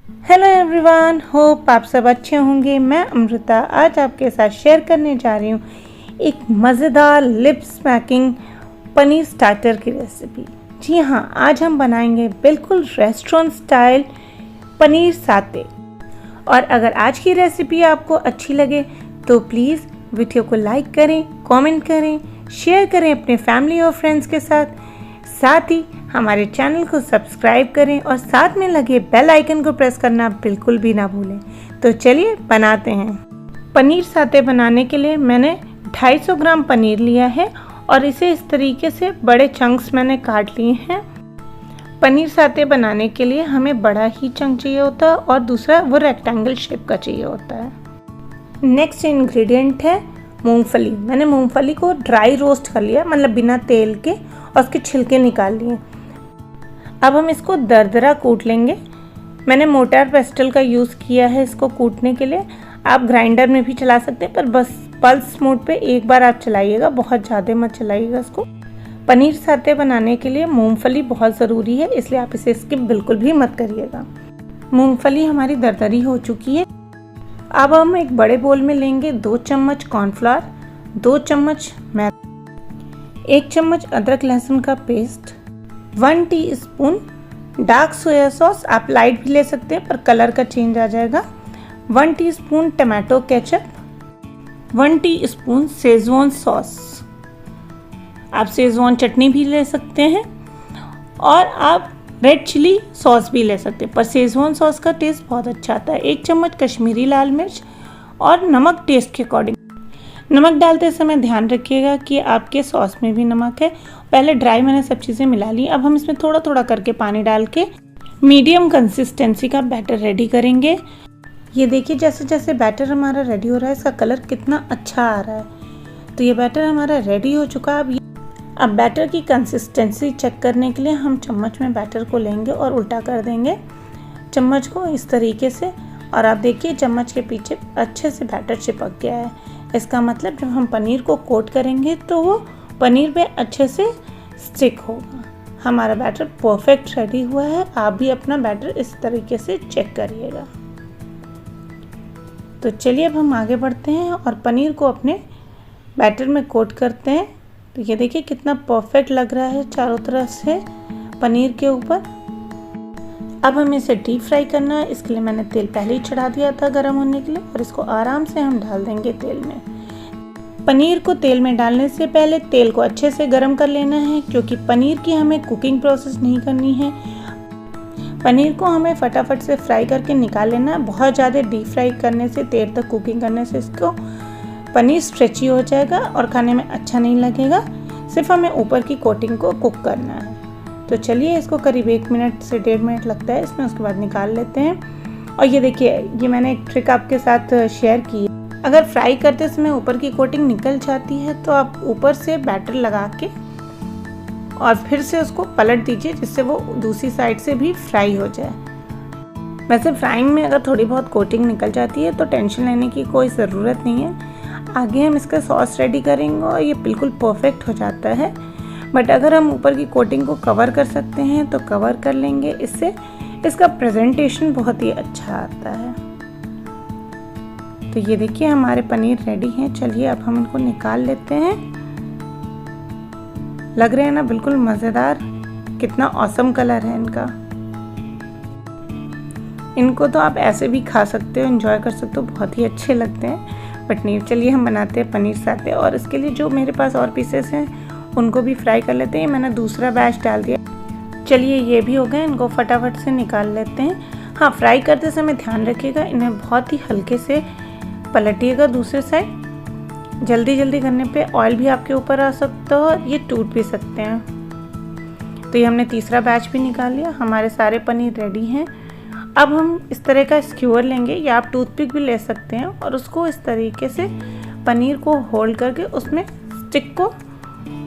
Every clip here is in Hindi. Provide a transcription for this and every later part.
हेलो एवरीवन, होप आप सब अच्छे होंगे। मैं अमृता आज आपके साथ शेयर करने जा रही हूँ एक मज़ेदार लिप स्मैकिंग पनीर स्टार्टर की रेसिपी। जी हाँ, आज हम बनाएंगे बिल्कुल रेस्टोरेंट स्टाइल पनीर साते। और अगर आज की रेसिपी आपको अच्छी लगे तो प्लीज़ वीडियो को लाइक करें, कमेंट करें, शेयर करें अपने फैमिली और फ्रेंड्स के साथ ही हमारे चैनल को सब्सक्राइब करें और साथ में लगे बेल आइकन को प्रेस करना बिल्कुल भी ना भूलें। तो चलिए बनाते हैं। पनीर साते बनाने के लिए मैंने 250 ग्राम पनीर लिया है और इसे इस तरीके से बड़े चंक्स मैंने काट लिए हैं। पनीर साते बनाने के लिए हमें बड़ा ही चंक चाहिए होता है और दूसरा वो रेक्टेंगल शेप का चाहिए होता है। नेक्स्ट इंग्रेडिएंट है मूंगफली। मैंने मूंगफली को ड्राई रोस्ट कर लिया, मतलब बिना तेल के, और उसके छिलके निकाल लिए। अब हम इसको दरदरा कूट लेंगे। मैंने मोटार पेस्टल का यूज़ किया है इसको कूटने के लिए। आप ग्राइंडर में भी चला सकते हैं, पर बस पल्स मोड पे एक बार आप चलाइएगा, बहुत ज़्यादा मत चलाइएगा इसको। पनीर साते बनाने के लिए मूंगफली बहुत ज़रूरी है, इसलिए आप इसे स्किप बिल्कुल भी मत करिएगा। मूंगफली हमारी दरदरी हो चुकी है। अब हम एक बड़े बोल में लेंगे 2 चम्मच कॉर्नफ्लावर, 2 चम्मच मैदा, 1 चम्मच अदरक लहसुन का paste, 1 teaspoon dark soya sauce, आप लाइट भी ले सकते हैं पर कलर का चेंज आ जाएगा, 1 teaspoon tomato ketchup, 1 teaspoon Schezwan sauce, आप शेजवान चटनी भी ले सकते हैं और आप रेड चिली सॉस भी ले सकते हैं, पर शेजवान सॉस का टेस्ट बहुत अच्छा आता है। 1 चम्मच कश्मीरी लाल मिर्च और नमक टेस्ट के अकॉर्डिंग। नमक डालते समय ध्यान रखिएगा कि आपके सॉस में भी नमक है। पहले ड्राई मैंने सब चीज़ें मिला ली। अब हम इसमें थोड़ा थोड़ा करके पानी डाल के मीडियम कंसिस्टेंसी का बैटर रेडी करेंगे। ये देखिए, जैसे जैसे बैटर हमारा रेडी हो रहा है, इसका कलर कितना अच्छा आ रहा है। तो ये बैटर हमारा रेडी हो चुका है। अब बैटर की कंसिस्टेंसी चेक करने के लिए हम चम्मच में बैटर को लेंगे और उल्टा कर देंगे चम्मच को इस तरीके से। और आप देखिए चम्मच के पीछे अच्छे से बैटर चिपक गया है। इसका मतलब जब हम पनीर को कोट करेंगे तो वो पनीर पे अच्छे से स्टिक होगा। हमारा बैटर परफेक्ट रेडी हुआ है। आप भी अपना बैटर इस तरीके से चेक करिएगा। तो चलिए अब हम आगे बढ़ते हैं और पनीर को अपने बैटर में कोट करते हैं। तो ये देखिए कितना परफेक्ट लग रहा है चारों तरफ से पनीर के ऊपर। अब हमें इसे डीप फ्राई करना है। इसके लिए मैंने तेल पहले ही चढ़ा दिया था गर्म होने के लिए और इसको आराम से हम डाल देंगे तेल में। पनीर को तेल में डालने से पहले तेल को अच्छे से गर्म कर लेना है, क्योंकि पनीर की हमें कुकिंग प्रोसेस नहीं करनी है। पनीर को हमें फटाफट से फ्राई करके निकाल लेना है। बहुत ज़्यादा डीप फ्राई करने से, देर तक कुकिंग करने से इसको पनीर स्ट्रेची हो जाएगा और खाने में अच्छा नहीं लगेगा। सिर्फ हमें ऊपर की कोटिंग को कुक करना है। तो चलिए इसको करीब 1 मिनट से 1.5 मिनट लगता है इसमें, उसके बाद निकाल लेते हैं। और ये देखिए, ये मैंने एक ट्रिक आपके साथ शेयर की है। अगर फ्राई करते समय ऊपर की कोटिंग निकल जाती है तो आप ऊपर से बैटर लगा के और फिर से उसको पलट दीजिए, जिससे वो दूसरी साइड से भी फ्राई हो जाए। वैसे फ्राइंग में अगर थोड़ी बहुत कोटिंग निकल जाती है तो टेंशन लेने की कोई ज़रूरत नहीं है। आगे हम इसका सॉस रेडी करेंगे और ये बिल्कुल परफेक्ट हो जाता है। बट अगर हम ऊपर की कोटिंग को कवर कर सकते हैं तो कवर कर लेंगे, इससे इसका प्रेजेंटेशन बहुत ही अच्छा आता है। तो ये देखिए हमारे पनीर रेडी हैं। चलिए अब हम इनको निकाल लेते हैं। लग रहे हैं ना बिल्कुल मज़ेदार, कितना ऑसम कलर है इनका। इनको तो आप ऐसे भी खा सकते हो, एंजॉय कर सकते हो, बहुत ही अच्छे लगते हैं। बट नहीं, चलिए हम बनाते हैं पनीर साते। और इसके लिए जो मेरे पास और पीसेस हैं उनको भी फ्राई कर लेते हैं। मैंने दूसरा बैच डाल दिया। चलिए ये भी हो गए, इनको फटाफट से निकाल लेते हैं। हाँ, फ्राई करते समय ध्यान रखिएगा, इन्हें बहुत ही हल्के से पलटिएगा दूसरे साइड। जल्दी करने पे ऑयल भी आपके ऊपर आ सकता है और ये टूट भी सकते हैं। तो ये हमने तीसरा बैच भी निकाल लिया। हमारे सारे पनीर रेडी हैं। अब हम इस तरह का स्क्यूअर लेंगे या आप टूथपिक भी ले सकते हैं और उसको इस तरीके से पनीर को होल्ड करके उसमें स्टिक को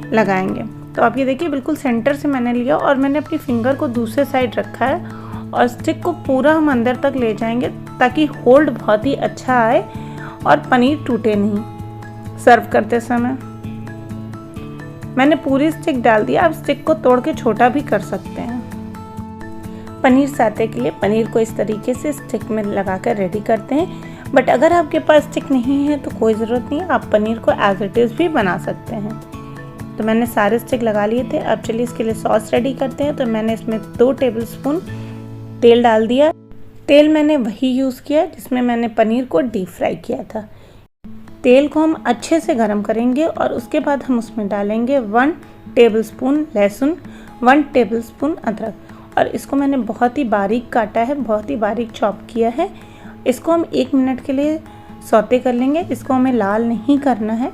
लगाएंगे। तो आप ये देखिए बिल्कुल सेंटर से मैंने लिया और मैंने अपनी फिंगर को दूसरे साइड रखा है और स्टिक को पूरा हम अंदर तक ले जाएंगे ताकि होल्ड बहुत ही अच्छा आए और पनीर टूटे नहीं। सर्व करते समय मैंने पूरी स्टिक डाल दिया। आप स्टिक को तोड़ के छोटा भी कर सकते हैं। पनीर साते के लिए पनीर को इस तरीके से स्टिक में लगाकर रेडी करते हैं। बट अगर आपके पास स्टिक नहीं है तो कोई ज़रूरत नहीं, आप पनीर को एज इट इज़ भी बना सकते हैं। तो मैंने सारे स्टिक लगा लिए थे। अब चलिए इसके लिए सॉस रेडी करते हैं। तो मैंने इसमें 2 टेबलस्पून तेल डाल दिया। तेल मैंने वही यूज़ किया जिसमें मैंने पनीर को डीप फ्राई किया था। तेल को हम अच्छे से गर्म करेंगे और उसके बाद हम उसमें डालेंगे 1 टेबलस्पून लहसुन, 1 टेबलस्पून अदरक, और इसको मैंने बहुत ही बारीक काटा है, बहुत ही बारीक चॉप किया है। इसको हम 1 मिनट के लिए सौते कर लेंगे। इसको हमें लाल नहीं करना है,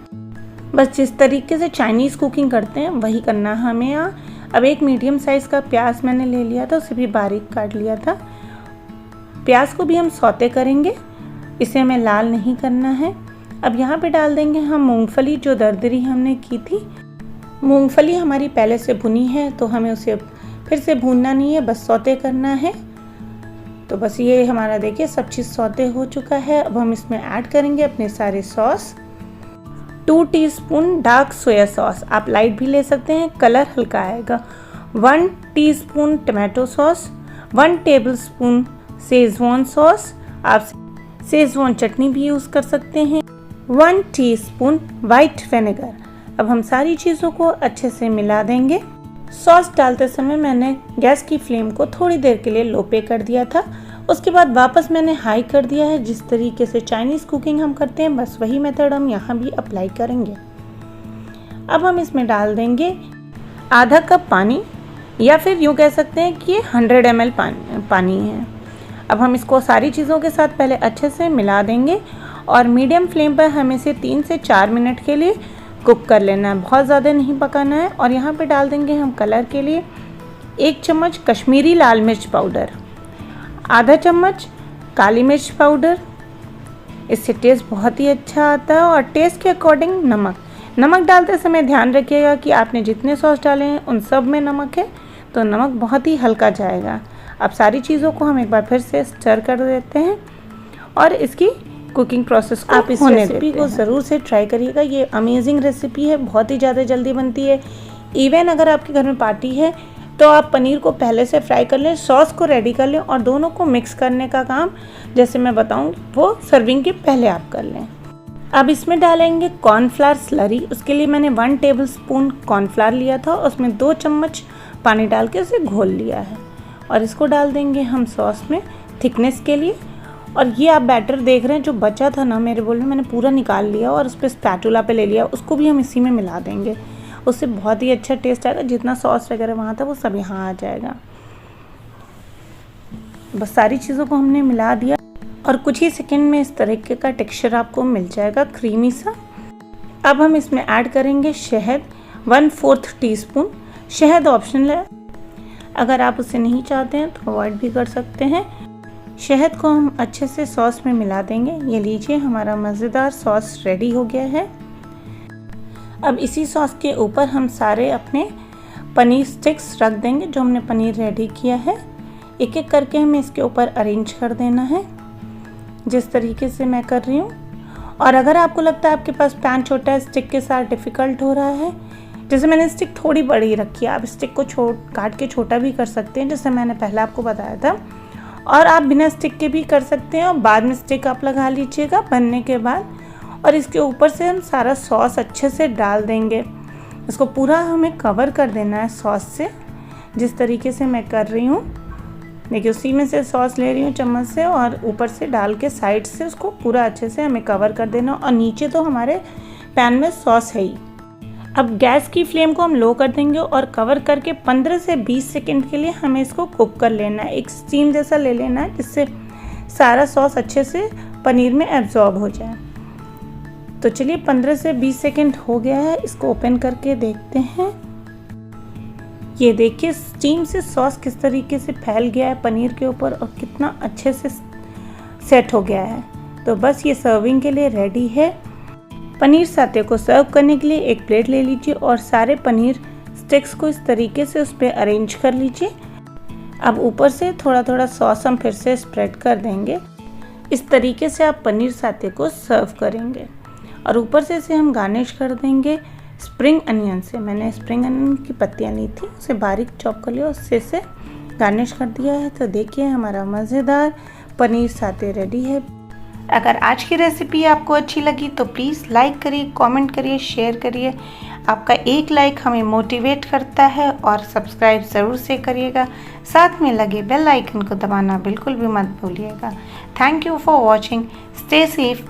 बस जिस तरीके से चाइनीज़ कुकिंग करते हैं वही करना है हमें यहाँ। अब एक मीडियम साइज़ का प्याज मैंने ले लिया था, उसे भी बारीक काट लिया था। प्याज को भी हम सौते करेंगे, इसे हमें लाल नहीं करना है। अब यहाँ पे डाल देंगे हम मूंगफली, जो दरदरी हमने की थी। मूंगफली हमारी पहले से भुनी है तो हमें उसे फिर से भूनना नहीं है, बस सौते करना है। तो बस ये हमारा देखिए सब चीज़ सौते हो चुका है। अब हम इसमें ऐड करेंगे अपने सारे sauce. 2 teaspoon dark soya sauce, आप लाइट भी ले सकते हैं, कलर हल्का आएगा। 1 teaspoon tomato sauce, 1 tablespoon Schezwan sauce, आप शेजवान चटनी भी यूज़ कर सकते हैं। 1 टीस्पून वाइट विनेगर। अब हम सारी चीज़ों को अच्छे से मिला देंगे। सॉस डालते समय मैंने गैस की फ्लेम को थोड़ी देर के लिए लो पे कर दिया था, उसके बाद वापस मैंने हाई कर दिया है। जिस तरीके से चाइनीज़ कुकिंग हम करते हैं बस वही मेथड हम यहाँ भी अप्लाई करेंगे। अब हम इसमें डाल देंगे आधा कप पानी, या फिर यूँ कह सकते हैं कि ये 100 ml पानी है। अब हम इसको सारी चीज़ों के साथ पहले अच्छे से मिला देंगे और मीडियम फ्लेम पर हमें इसे 3 से 4 मिनट के लिए कुक कर लेना है, बहुत ज़्यादा नहीं पकाना है। और यहाँ पे डाल देंगे हम कलर के लिए 1 चम्मच कश्मीरी लाल मिर्च पाउडर, आधा चम्मच काली मिर्च पाउडर, इससे टेस्ट बहुत ही अच्छा आता है। और टेस्ट के अकॉर्डिंग नमक डालते समय ध्यान रखिएगा कि आपने जितने सॉस डाले हैं उन सब में नमक है, तो नमक बहुत ही हल्का जाएगा। अब सारी चीज़ों को हम एक बार फिर से स्टर कर देते हैं और इसकी कुकिंग प्रोसेस को आप इस रेसिपी को ज़रूर से ट्राई करिएगा। ये अमेजिंग रेसिपी है, बहुत ही ज़्यादा जल्दी बनती है। इवन अगर आपके घर में पार्टी है तो आप पनीर को पहले से फ्राई कर लें, सॉस को रेडी कर लें और दोनों को मिक्स करने का काम जैसे मैं बताऊँ वो सर्विंग के पहले आप कर लें। अब इसमें डालेंगे कॉर्नफ्लावर स्लरी। उसके लिए मैंने 1 टेबलस्पून कॉर्नफ्लावर लिया था, उसमें 2 चम्मच पानी डाल के उसे घोल लिया है और इसको डाल देंगे हम सॉस में थिकनेस के लिए। और ये आप बैटर देख रहे हैं जो बचा था ना मेरे बोल में, मैंने पूरा निकाल लिया और उस पर स्पैटुला पे ले लिया, उसको भी हम इसी में मिला देंगे। उससे बहुत ही अच्छा टेस्ट आएगा, जितना सॉस वगैरह वहाँ था वो सब यहाँ आ जाएगा। बस सारी चीज़ों को हमने मिला दिया और कुछ ही सेकंड में इस तरीके का टेक्सचर आपको मिल जाएगा, क्रीमी सा। अब हम इसमें ऐड करेंगे शहद, 1/4 टीस्पून। शहद ऑप्शनल है, अगर आप उसे नहीं चाहते हैं तो अवॉइड भी कर सकते हैं। शहद को हम अच्छे से सॉस में मिला देंगे। ये लीजिए हमारा मज़ेदार सॉस रेडी हो गया है। अब इसी सॉस के ऊपर हम सारे अपने पनीर स्टिक्स रख देंगे जो हमने पनीर रेडी किया है। एक एक करके हमें इसके ऊपर अरेंज कर देना है जिस तरीके से मैं कर रही हूँ। और अगर आपको लगता है आपके पास पैन छोटा है, स्टिक के साथ डिफ़िकल्ट हो रहा है, जैसे मैंने स्टिक थोड़ी बड़ी रखी है, आप स्टिक को काट के छोटा भी कर सकते हैं जैसे मैंने पहले आपको बताया था, और आप बिना स्टिक के भी कर सकते हैं और बाद में स्टिक आप लगा लीजिएगा बनने के बाद। और इसके ऊपर से हम सारा सॉस अच्छे से डाल देंगे। इसको पूरा हमें कवर कर देना है सॉस से, जिस तरीके से मैं कर रही हूँ। देखिए उसी में से सॉस ले रही हूँ चम्मच से और ऊपर से डाल के साइड से उसको पूरा अच्छे से हमें कवर कर देना। और नीचे तो हमारे पैन में सॉस है ही। अब गैस की फ्लेम को हम लो कर देंगे और कवर करके 15 से 20 सेकंड के लिए हमें इसको कुक कर लेना है। एक स्टीम जैसा ले लेना है जिससे सारा सॉस अच्छे से पनीर में एब्जॉर्ब हो जाए। तो चलिए 15 से 20 सेकंड हो गया है, इसको ओपन करके देखते हैं। ये देखिए स्टीम से सॉस किस तरीके से फैल गया है पनीर के ऊपर और कितना अच्छे से सेट हो गया है। तो बस ये सर्विंग के लिए रेडी है। पनीर साते को सर्व करने के लिए एक प्लेट ले लीजिए और सारे पनीर स्टिक्स को इस तरीके से उस पर अरेंज कर लीजिए। अब ऊपर से थोड़ा थोड़ा सॉस हम फिर से स्प्रेड कर देंगे। इस तरीके से आप पनीर साते को सर्व करेंगे और ऊपर से इसे हम गार्निश कर देंगे स्प्रिंग अनियन से। मैंने स्प्रिंग अनियन की पत्तियाँ ली थी, उसे बारीक चॉप कर लिया, उससे इसे गार्निश कर दिया है। तो देखिए हमारा मज़ेदार पनीर साते रेडी है। अगर आज की रेसिपी आपको अच्छी लगी तो प्लीज़ लाइक करिए, कमेंट करिए, शेयर करिए। आपका एक लाइक हमें मोटिवेट करता है और सब्सक्राइब ज़रूर से करिएगा। साथ में लगे बेल आइकन को दबाना बिल्कुल भी मत भूलिएगा। Thank you for watching. Stay safe.